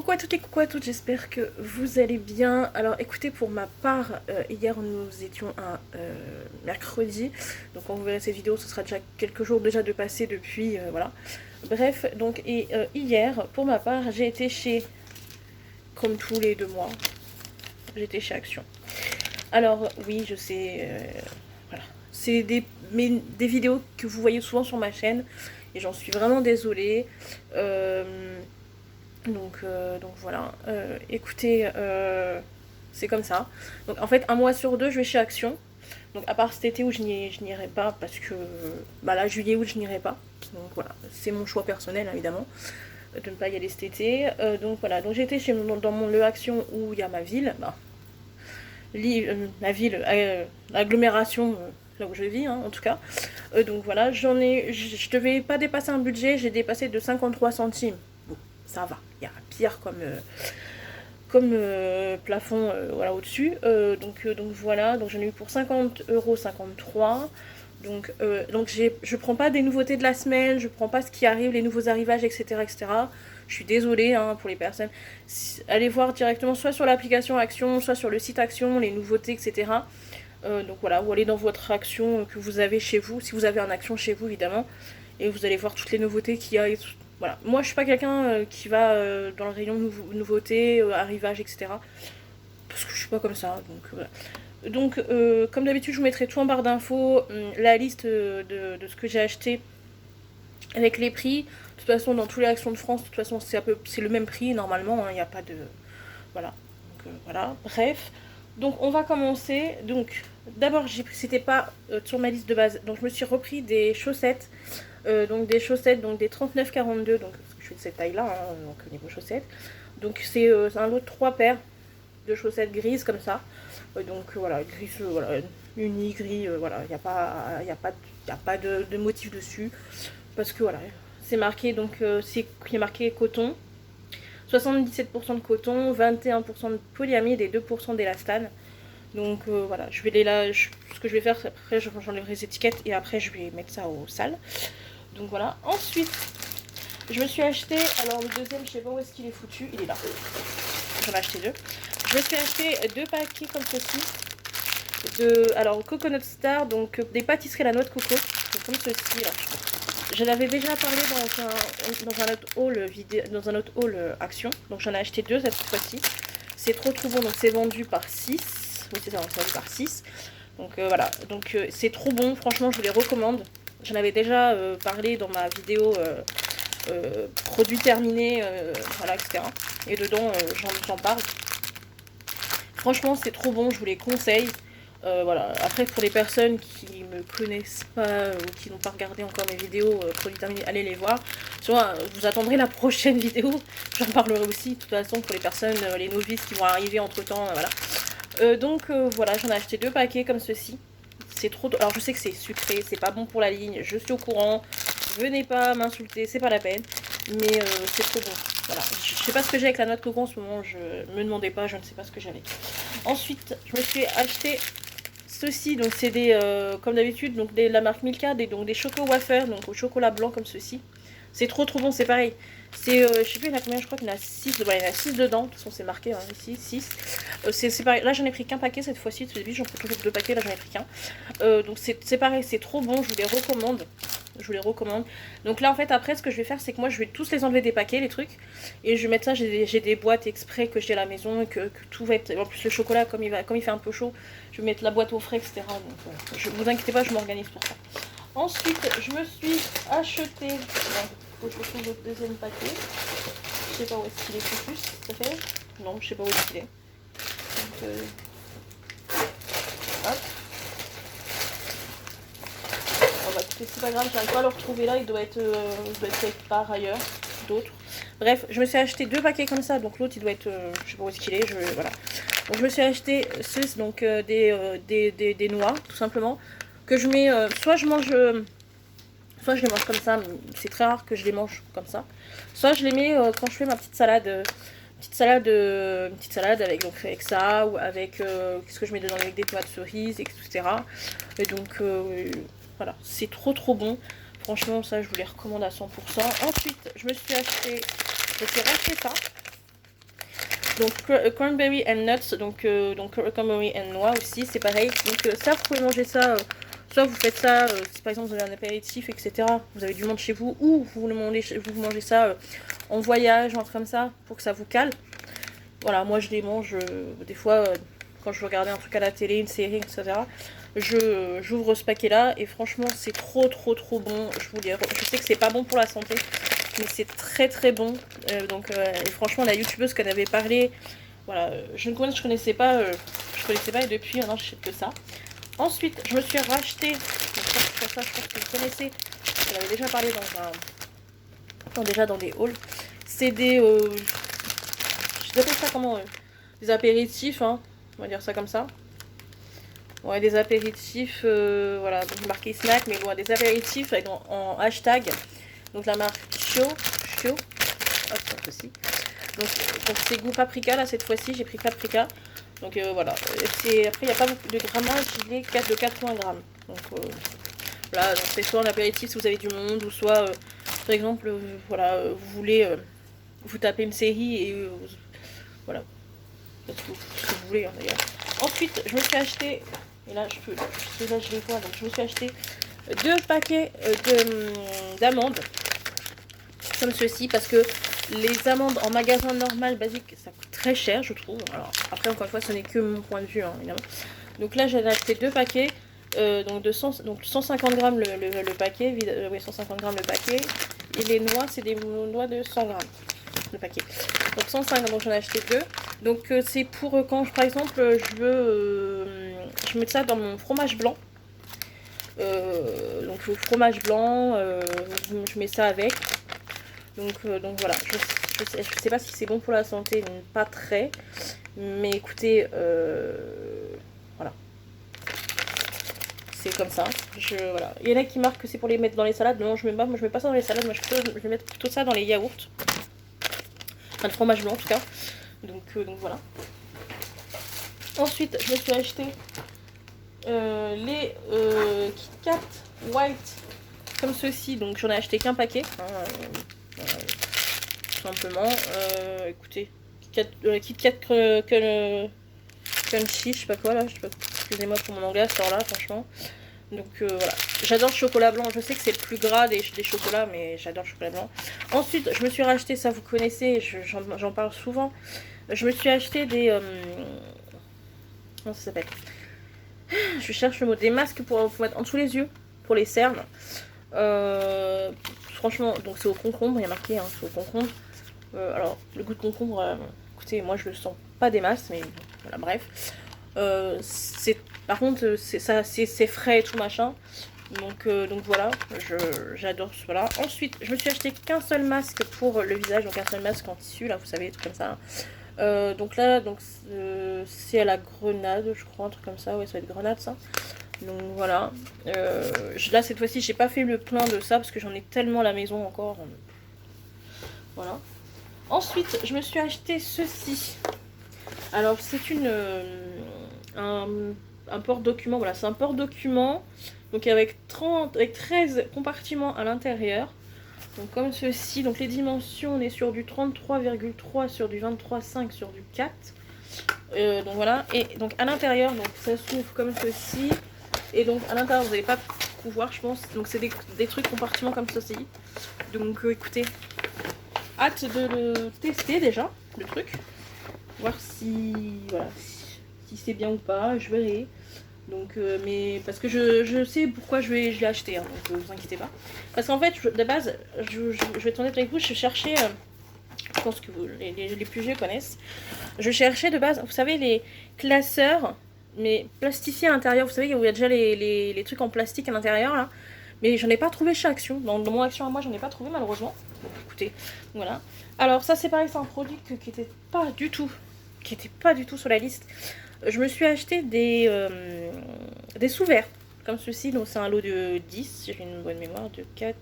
Coucou à toutes, j'espère que vous allez bien. Alors écoutez, pour ma part, hier nous étions un mercredi, donc quand vous verrez cette vidéo, ce sera déjà quelques jours déjà de passé depuis, voilà. Bref, donc hier, pour ma part, j'ai été chez, comme tous les 2 mois, j'étais chez Action. Alors oui, je sais, voilà, c'est des vidéos que vous voyez souvent sur ma chaîne, et j'en suis vraiment désolée. Donc voilà, écoutez, c'est comme ça. Donc en fait, un mois sur deux, je vais chez Action. Donc à part cet été où je n'irai pas parce que, bah là, juillet, août, je n'irai pas. Donc voilà, c'est mon choix personnel, évidemment, de ne pas y aller cet été. Donc voilà, donc j'étais dans le Action où il y a ma ville, bah, la ville, l'agglomération, là où je vis, hein, en tout cas. Donc voilà, je devais pas dépasser un budget, j'ai dépassé de 53 centimes. Bon, ça va, il y a pire comme plafond, voilà, au-dessus. Donc voilà, donc j'en ai eu pour 50,53 €. Donc je prends pas des nouveautés de la semaine, je prends pas ce qui arrive, les nouveaux arrivages, etc. etc. Je suis désolée, hein, pour les personnes. Allez voir directement soit sur l'application Action, soit sur le site Action, les nouveautés, etc. Donc voilà, ou allez dans votre Action que vous avez chez vous, si vous avez un Action chez vous évidemment, et vous allez voir toutes les nouveautés qu'il y a. Voilà, moi je suis pas quelqu'un qui va dans le rayon nouveautés, arrivage, etc. Parce que je suis pas comme ça, donc voilà. Donc comme d'habitude je vous mettrai tout en barre d'infos, la liste de ce que j'ai acheté avec les prix. De toute façon dans tous les Actions de France, de toute façon c'est le même prix normalement, il n'y a pas de... Voilà, donc voilà, bref. Donc on va commencer. Donc d'abord c'était pas sur ma liste de base, donc je me suis repris des chaussettes. Donc des chaussettes, donc des 39,42, donc je suis de cette taille là, hein, donc au niveau chaussettes. Donc c'est un lot de 3 paires de chaussettes grises comme ça. Donc voilà, gris, voilà, uni, gris, voilà, il n'y a pas de motif dessus. Parce que voilà, c'est marqué, donc c'est marqué coton. 77% de coton, 21% de polyamide et 2% d'élastane. Donc voilà, ce que je vais faire, après j'enlèverai les étiquettes et après je vais mettre ça au sale. Donc voilà, ensuite je me suis acheté, alors le deuxième je sais pas où est-ce qu'il est foutu, il est là. J'en ai acheté 2. Je me suis acheté 2 paquets comme ceci. Alors Coconut Star, donc des pâtisseries à la noix de coco, donc comme ceci. Je l'avais déjà parlé dans un autre haul vidéo, dans un autre haul Action. Donc j'en ai acheté 2 cette fois-ci. C'est trop bon, donc c'est vendu par 6. Oui c'est ça, c'est vendu par 6. Donc voilà, donc c'est trop bon, franchement je vous les recommande. J'en avais déjà parlé dans ma vidéo produits terminés, voilà, etc. Et dedans j'en parle. Franchement c'est trop bon, je vous les conseille. Voilà. Après pour les personnes qui me connaissent pas ou qui n'ont pas regardé encore mes vidéos produits terminés, allez les voir. Soit vous attendrez la prochaine vidéo, j'en parlerai aussi. De toute façon pour les personnes, les novices qui vont arriver entre temps, voilà. Donc voilà, j'en ai acheté 2 paquets comme ceci. C'est trop... Alors je sais que c'est sucré, c'est pas bon pour la ligne, je suis au courant. Venez pas m'insulter, c'est pas la peine. Mais c'est trop bon. Voilà. Je sais pas ce que j'ai avec la noix de coco en ce moment, je me demandais pas, je ne sais pas ce que j'avais. Ensuite, je me suis acheté ceci, donc c'est des, comme d'habitude, donc la marque Milka, donc des choco wafers, donc au chocolat blanc comme ceci. C'est trop bon, c'est pareil. C'est, je sais plus il y en a combien, je crois qu'il y en a 6, ouais, il y en a 6 dedans, de toute façon c'est marqué, hein, ici, 6. C'est pareil, là j'en ai pris qu'un paquet cette fois-ci, au début j'en prends toujours 2 paquets, là j'en ai pris qu'un. Donc c'est pareil, c'est trop bon, je vous les recommande. Je vous les recommande. Donc là en fait après ce que je vais faire c'est que moi je vais tous les enlever des paquets les trucs. Et je vais mettre ça, j'ai des boîtes exprès que j'ai à la maison et que tout va être... En plus le chocolat comme il fait un peu chaud, je vais mettre la boîte au frais etc. Donc je vous inquiétez pas, je m'organise pour ça. Ensuite je me suis acheté... Faut que je retrouve le deuxième paquet. Je sais pas où est-ce qu'il est foutu, ça fait. Non, je sais pas où est-ce qu'il est. Donc hop. Bah, écoutez, c'est pas grave, j'arrive pas à le retrouver là, il doit être quelque part ailleurs, d'autres. Bref, je me suis acheté 2 paquets comme ça, donc l'autre il doit être, je sais pas où est-ce qu'il est, voilà. Donc je me suis acheté donc des noix, tout simplement, que je mets, soit je les mange comme ça, c'est très rare que je les mange comme ça. Soit je les mets quand je fais ma petite salade avec, donc, avec ça, ou avec, qu'est-ce que je mets dedans, avec des tomates cerises, etc. Et donc, voilà, c'est trop bon. Franchement, ça, je vous les recommande à 100%. Ensuite, je me suis racheté ça. Donc cranberry and nuts, donc cranberry and noix aussi, c'est pareil. Donc ça, vous pouvez manger ça, soit vous faites ça, si par exemple vous avez un apéritif, etc. Vous avez du monde chez vous, ou vous mangez ça en voyage, un truc comme ça, pour que ça vous cale. Voilà, moi je les mange des fois quand je regardais un truc à la télé, une série, etc. J'ouvre ce paquet là et franchement c'est trop bon. Je sais que c'est pas bon pour la santé, mais c'est très bon. Et franchement la youtubeuse qu'elle avait parlé, voilà, je connaissais pas, et depuis maintenant je sais que ça. Ensuite je me suis racheté, donc ça je pense que vous connaissez, j'en avais déjà parlé dans des hauls. C'est des, je appelle ça comment, des apéritifs, hein, on va dire ça comme ça. Ouais, des apéritifs, voilà, donc marqué snack, mais bon, des apéritifs avec en hashtag. Donc la marque Chio, hop, ça aussi. Donc c'est goût paprika, là, cette fois-ci, j'ai pris paprika. Donc voilà, après, il n'y a pas beaucoup de grammage, il est de 80 grammes. Donc voilà, c'est soit un apéritif si vous avez du monde, ou soit, par exemple, voilà, vous voulez vous taper une série et voilà, faites ce que vous voulez, hein, d'ailleurs. Ensuite, je me suis acheté, et là je les vois, donc je me suis acheté 2 paquets d'amandes, comme ceci, parce que les amandes en magasin normal, basique, ça coûte très cher, je trouve. Alors, après, encore une fois, ce n'est que mon point de vue, hein, évidemment. Donc là, j'ai acheté 2 paquets, donc 150 grammes le paquet, oui, 150 grammes le paquet, et les noix, c'est des noix de 100 grammes le paquet. Donc 105, donc j'en ai acheté 2. Donc c'est pour quand, par exemple, je mets ça dans mon fromage blanc. Donc le fromage blanc, je mets ça avec. Donc voilà, je sais pas si c'est bon pour la santé, pas très. Mais écoutez, voilà. C'est comme ça. Voilà. Il y en a qui marquent que c'est pour les mettre dans les salades. Non, je mets pas ça dans les salades. Moi, je vais mettre plutôt ça dans les yaourts. Enfin, le fromage blanc en tout cas. Donc voilà. Ensuite, je me suis acheté les Kit Kat White comme ceci. Donc j'en ai acheté qu'un paquet. Hein, tout simplement. Écoutez, Kit Kat Crunchy, je sais pas quoi là. Excusez-moi pour mon anglais à ce temps-là, franchement. Donc voilà, j'adore le chocolat blanc, je sais que c'est le plus gras des chocolats, mais j'adore le chocolat blanc. Ensuite, je me suis racheté, ça vous connaissez, j'en parle souvent, je me suis acheté des... comment ça s'appelle? Je cherche le mot, des masques pour mettre en dessous les yeux, pour les cernes. Franchement, donc c'est au concombre, il y a marqué, hein, c'est au concombre. Alors, le goût de concombre, écoutez, moi je le sens pas des masses, mais voilà, bref. Par contre, c'est frais et tout machin. Donc voilà, j'adore ce voilà. Ensuite, je me suis acheté qu'un seul masque pour le visage, donc un seul masque en tissu, là, vous savez, tout comme ça. Donc là, c'est à la grenade, je crois, un truc comme ça. Ouais, ça va être grenade, ça. Donc voilà. Là, cette fois-ci, j'ai pas fait le plein de ça parce que j'en ai tellement à la maison encore. Voilà. Ensuite, je me suis acheté ceci. Alors, c'est un porte-document. Voilà, c'est un porte-document. Donc, avec 13 compartiments à l'intérieur. Donc, comme ceci. Donc, les dimensions, on est sur du 33,3, sur du 23,5, sur du 4. Donc, voilà. Et donc, à l'intérieur, donc ça s'ouvre comme ceci. Et donc, à l'intérieur, vous n'allez pas pouvoir, je pense. Donc, c'est des trucs compartiments comme ceci. Donc, écoutez. Hâte de le tester déjà, le truc. Voir si c'est bien ou pas, je verrai. Donc, mais parce que je sais pourquoi je l'ai acheté, hein, donc vous inquiétez pas. Parce qu'en fait, de base, je vais être honnête avec vous, je cherchais, je pense que les plus vieux connaissent. Je cherchais de base, vous savez, les classeurs, mais plastifiés à l'intérieur. Vous savez, où il y a déjà les trucs en plastique à l'intérieur, là. Mais j'en ai pas trouvé chez Action. Dans mon Action à moi, j'en ai pas trouvé, malheureusement. Donc, écoutez, voilà. Alors, ça, c'est pareil, c'est un produit qui était pas du tout sur la liste. Je me suis acheté des sous-verts, comme ceci. Donc, c'est un lot de 10, si j'ai une bonne mémoire, de 4...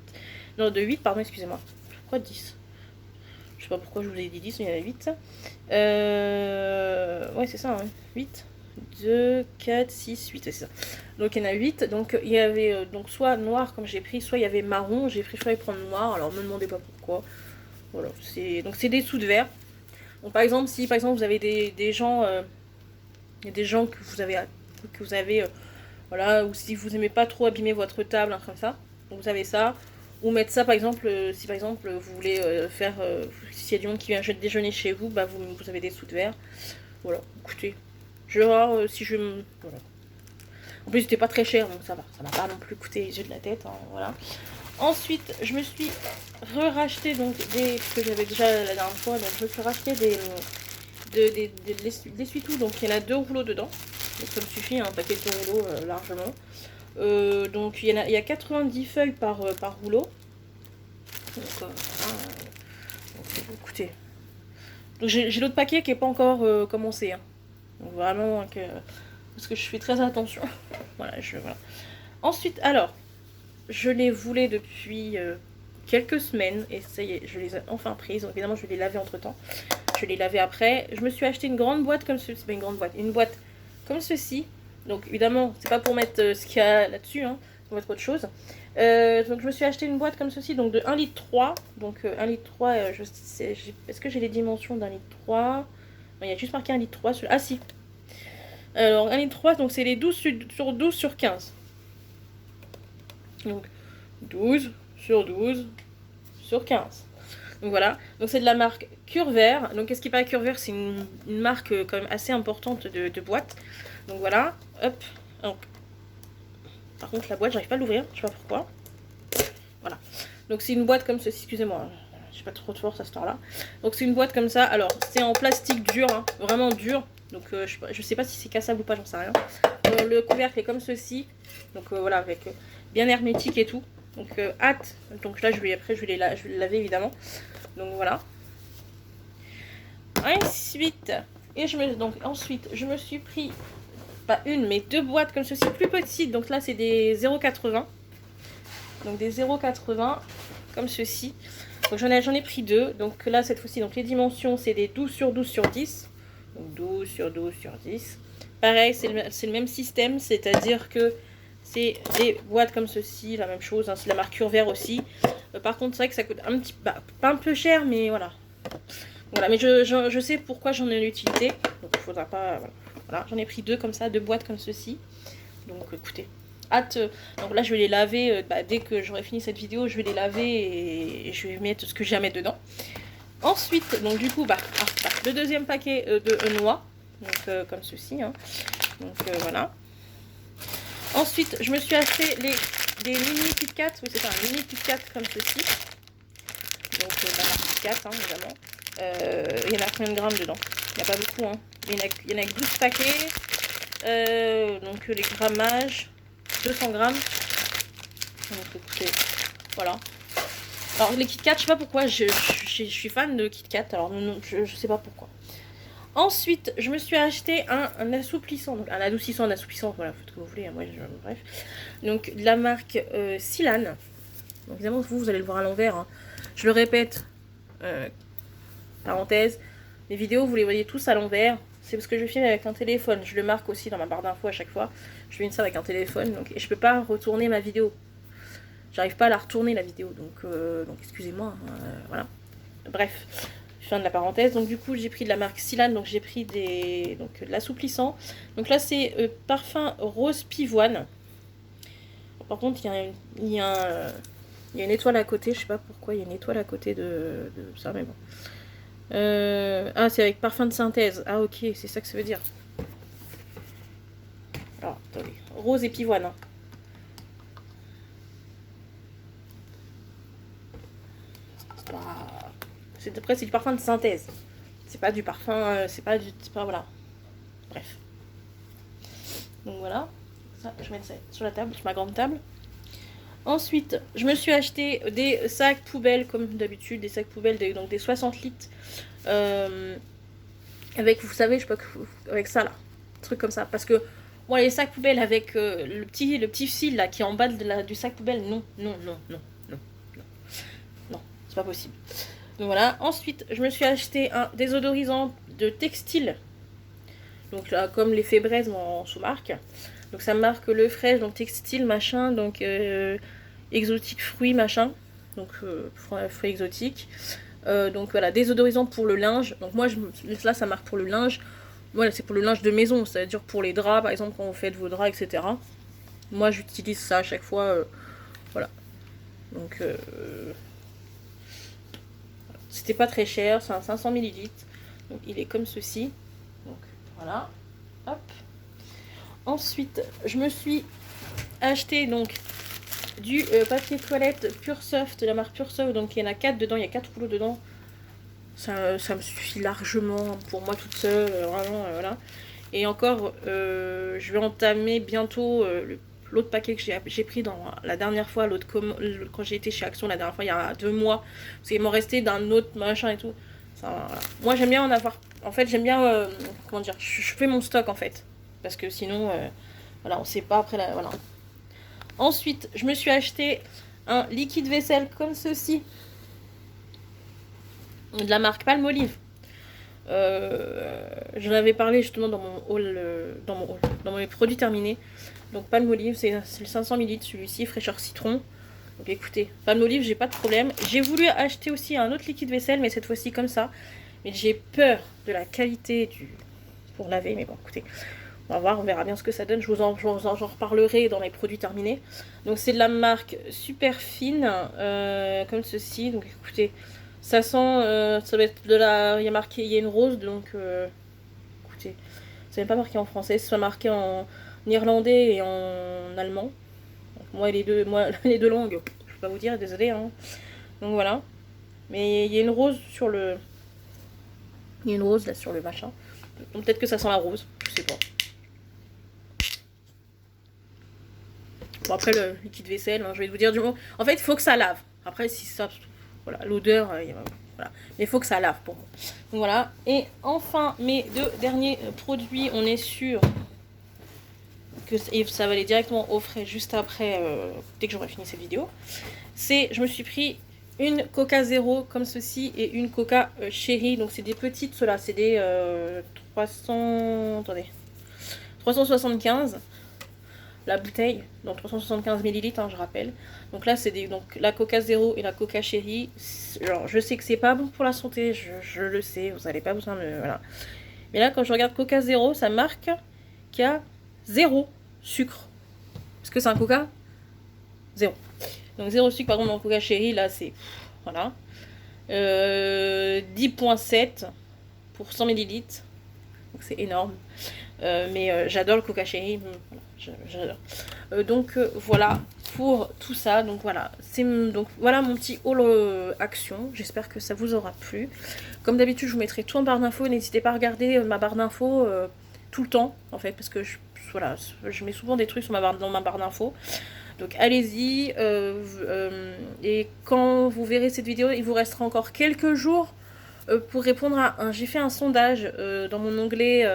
Non, de 8, pardon, excusez-moi. Pourquoi 10? Je sais pas pourquoi je vous ai dit 10, mais il y en a 8. Ouais, c'est ça, hein. 8, 2, 4, 6, 8, c'est ça. Donc, il y en a 8. Donc, il y avait donc soit noir, comme j'ai pris, soit il y avait marron. J'ai préféré prendre noir, alors ne me demandez pas pourquoi. Voilà, donc c'est des sous de verre. Donc par exemple, si par exemple vous avez des gens, des gens que vous avez voilà, ou si vous aimez pas trop abîmer votre table, un truc comme ça, donc vous avez ça. Ou mettre ça par exemple, si par exemple vous voulez faire, s'il y a du monde qui vient déjeuner chez vous, bah vous avez des sous de verre. Voilà, écoutez, je vais voir si je me... Voilà. En plus c'était pas très cher, donc ça m'a pas non plus coûté les yeux de la tête, hein, voilà. Ensuite, je me suis racheté donc des... que j'avais déjà la dernière fois, donc je me suis racheté de l'essuie-tout, donc il y en a 2 rouleaux dedans. Donc ça me suffit, un paquet de 2 rouleaux largement. Donc il y a 90 feuilles par rouleau. Donc, donc écoutez. Donc j'ai l'autre paquet qui n'est pas encore commencé. Hein. Donc vraiment, hein, parce que je fais très attention. Voilà, voilà. Ensuite, alors, je les voulais depuis quelques semaines. Et ça y est, je les ai enfin prises. Donc évidemment, je vais les laver entre temps. Je vais les laver après. Je me suis acheté une grande boîte comme ceci. C'est pas une grande boîte, une boîte comme ceci. Donc évidemment, c'est pas pour mettre ce qu'il y a là-dessus, hein, pour mettre autre chose. Donc je me suis acheté une boîte comme ceci, donc de 1,3 litre. Donc 1,3 litre, est-ce que j'ai les dimensions d'1,3 litre? Il y a juste marqué 1,3 litre. Ah si. Alors 1,3 litre, donc c'est les 12 sur 12 sur 15. Donc 12 sur 12 sur 15. Donc voilà, donc c'est de la marque Curver. Donc qu'est-ce qui paraît Curver, c'est une marque quand même assez importante de boîte. Donc voilà, hop. Donc, par contre la boîte, j'arrive pas à l'ouvrir, je sais pas pourquoi. Voilà, donc c'est une boîte comme ceci, excusez-moi, je suis pas trop de force à ce temps-là. Donc c'est une boîte comme ça, alors c'est en plastique dur, hein, vraiment dur. Donc je sais pas si c'est cassable ou pas, j'en sais rien. Le couvercle est comme ceci, donc voilà, avec bien hermétique et tout. Donc hâte, donc là je vais les laver évidemment. Donc voilà. Ensuite, ensuite je me suis pris pas une mais 2 boîtes comme ceci, plus petites. Donc là c'est des 0,80. Donc des 0,80 comme ceci. Donc j'en ai pris 2. Donc là cette fois-ci, donc les dimensions c'est des 12 sur 12 sur 10. Donc 12 sur 12 sur 10. Pareil, c'est le même système, c'est-à-dire que c'est des boîtes comme ceci, la même chose, hein, c'est la marque Curver aussi. Par contre, c'est vrai que ça coûte un petit... Bah, pas un peu cher, mais voilà. Voilà, mais je sais pourquoi j'en ai l'utilité. Donc il faudra pas... Voilà, j'en ai pris 2 comme ça, 2 boîtes comme ceci. Donc écoutez, hâte... donc là, je vais les laver, dès que j'aurai fini cette vidéo, je vais les laver et je vais mettre ce que j'ai à mettre dedans. Ensuite, donc du coup, le deuxième paquet de noix. Donc comme ceci, hein. Donc voilà. Ensuite, je me suis acheté des mini Kit Kat. Oui, c'est ça, un mini Kit Kat comme ceci. Donc la marque Kit Kat, hein, évidemment. Il y en a combien de grammes dedans? Il n'y a pas beaucoup, hein. Il y en a 12 paquets. Donc les grammages, 200 grammes. Donc écoutez, voilà. Alors les Kit Kat, je sais pas pourquoi, je suis fan de Kit Kat. Alors je sais pas pourquoi. Ensuite, je me suis acheté un assouplissant, donc un adoucissant, voilà, faites ce que vous voulez, hein, bref. Donc, de la marque Silan. Donc, évidemment, vous allez le voir à l'envers. Hein. Je le répète, parenthèse, les vidéos, vous les voyez tous à l'envers. C'est parce que je filme avec un téléphone. Je le marque aussi dans ma barre d'infos à chaque fois. Je filme ça avec un téléphone, donc, et je peux pas retourner ma vidéo. J'arrive pas à la retourner, la vidéo, donc excusez-moi, voilà. Bref. Fin de la parenthèse. Donc du coup j'ai pris de la marque Silan, donc j'ai pris de l'assouplissant. Donc là c'est parfum rose pivoine. Par contre il y a une étoile à côté, je sais pas pourquoi il y a une étoile à côté de ça, mais bon. Ah, c'est avec parfum de synthèse. Ah ok, c'est ça que ça veut dire. Alors attendez, rose et pivoine. Hein. Après c'est du parfum de synthèse. C'est pas du parfum, c'est pas voilà. Bref. Donc voilà. Ça, je mets ça sur la table, sur ma grande table. Ensuite, je me suis acheté des sacs poubelles comme d'habitude, des sacs poubelles donc des 60 litres. Avec, vous savez, je sais pas, avec ça là. Truc comme ça. Parce que moi, les sacs poubelles avec le petit fil là qui est en bas du sac poubelle, non, c'est pas possible. Donc voilà. Ensuite, je me suis acheté un désodorisant de textile. Donc là, comme les Febreze en sous-marque. Donc ça marque le fraîche, donc textile, machin, donc exotique fruits, machin. Donc fruits exotiques. Donc voilà, désodorisant pour le linge. Donc moi, là, ça marque pour le linge. Voilà, c'est pour le linge de maison, c'est-à-dire pour les draps, par exemple, quand vous faites vos draps, etc. Moi, j'utilise ça à chaque fois. Voilà. Donc, c'était pas très cher, c'est un 500 ml. Donc, il est comme ceci. Donc, voilà. Hop. Ensuite, je me suis acheté donc du papier toilette Pure Soft, de la marque Pure Soft. Donc, il y en a 4 dedans, il y a 4 rouleaux dedans. Ça me suffit largement pour moi toute seule, vraiment, voilà. Et encore, je vais entamer bientôt l'autre paquet que j'ai pris dans la dernière fois, quand j'ai été chez Action la dernière fois, il y a 2 mois. Parce qu'il m'en restait d'un autre machin et tout. Ça, voilà. Moi, j'aime bien en avoir. En fait, j'aime bien, comment dire, je fais mon stock en fait. Parce que sinon, voilà, on sait pas après la. Voilà. Ensuite, je me suis acheté un liquide vaisselle comme ceci. De la marque Palmolive. J'en avais parlé justement dans mon haul, dans mes produits terminés. Donc Palmolive, c'est le 500 ml celui-ci, fraîcheur citron. Donc écoutez, Palmolive, j'ai pas de problème. J'ai voulu acheter aussi un autre liquide vaisselle, mais cette fois-ci comme ça. Mais j'ai peur de la qualité pour laver. Mais bon, écoutez, on va voir, on verra bien ce que ça donne. J'en reparlerai dans les produits terminés. Donc c'est de la marque super fine, comme ceci. Donc écoutez, ça sent, ça va être de la... Il y a marqué, il y a une rose, donc écoutez, c'est même pas marqué en français, c'est marqué en néerlandais et en allemand. Donc, moi, les deux langues, je peux pas vous dire, désolé. Hein. Donc voilà. Mais il y a une rose sur le... Il y a une rose là sur le machin. Donc peut-être que ça sent la rose, je sais pas. Bon après le liquide vaisselle, hein, je vais vous dire du mot. En fait, il faut que ça lave. Après, si ça... Voilà, l'odeur, voilà. Mais il faut que ça lave pour moi. Donc voilà. Et enfin, mes 2 derniers produits, on est sûr que ça va aller directement au frais juste après, dès que j'aurai fini cette vidéo. Je me suis pris une Coca Zéro comme ceci et une Coca Cherry. Donc c'est des petites, ceux-là, c'est des attendez, 375. La bouteille, donc 375 ml, hein, je rappelle. Donc là, c'est donc la Coca Zéro et la Coca Cherry. Genre, je sais que c'est pas bon pour la santé, je le sais, vous n'allez pas besoin de... Voilà. Mais là, quand je regarde Coca Zéro, ça marque qu'il y a 0 sucre. Parce que c'est un Coca zéro. Donc 0 sucre, par contre, dans le Coca Cherry, là, c'est... Voilà. 10,7 pour 100 ml. Donc c'est énorme. Mais j'adore le Coca Cherry. Voilà. J'adore. Donc voilà pour tout ça. Donc voilà, donc voilà mon petit haul action. J'espère que ça vous aura plu. Comme d'habitude, je vous mettrai tout en barre d'infos. N'hésitez pas à regarder ma barre d'infos tout le temps en fait, parce que voilà, je mets souvent des trucs dans ma barre d'infos. Donc allez-y. Et quand vous verrez cette vidéo, il vous restera encore quelques jours pour répondre à j'ai fait un sondage dans mon onglet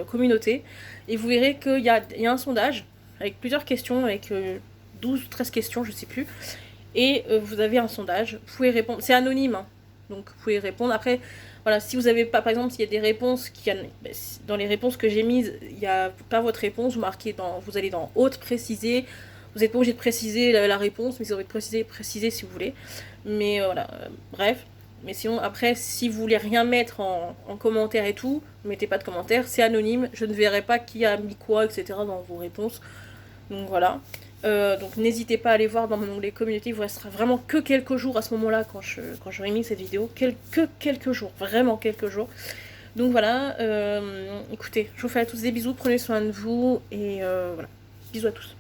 communauté, et vous verrez qu'il y a un sondage avec plusieurs questions, avec 12 ou 13 questions, je sais plus, et vous avez un sondage, vous pouvez répondre, c'est anonyme, hein, donc vous pouvez répondre. Après, voilà, si vous avez pas, par exemple, s'il y a des réponses, dans les réponses que j'ai mises, il n'y a pas votre réponse, vous allez dans haute préciser, vous n'êtes pas obligé de préciser la réponse, mais vous avez préciser si vous voulez, mais voilà, bref. Mais sinon, après, si vous voulez rien mettre en commentaire et tout, ne mettez pas de commentaire, c'est anonyme, je ne verrai pas qui a mis quoi, etc. dans vos réponses. Donc voilà. Donc n'hésitez pas à aller voir dans mon onglet communauté, il vous restera vraiment que quelques jours à ce moment-là quand j'aurai mis cette vidéo. Que quelques jours, vraiment quelques jours. Donc voilà, écoutez, je vous fais à tous des bisous, prenez soin de vous, et voilà. Bisous à tous.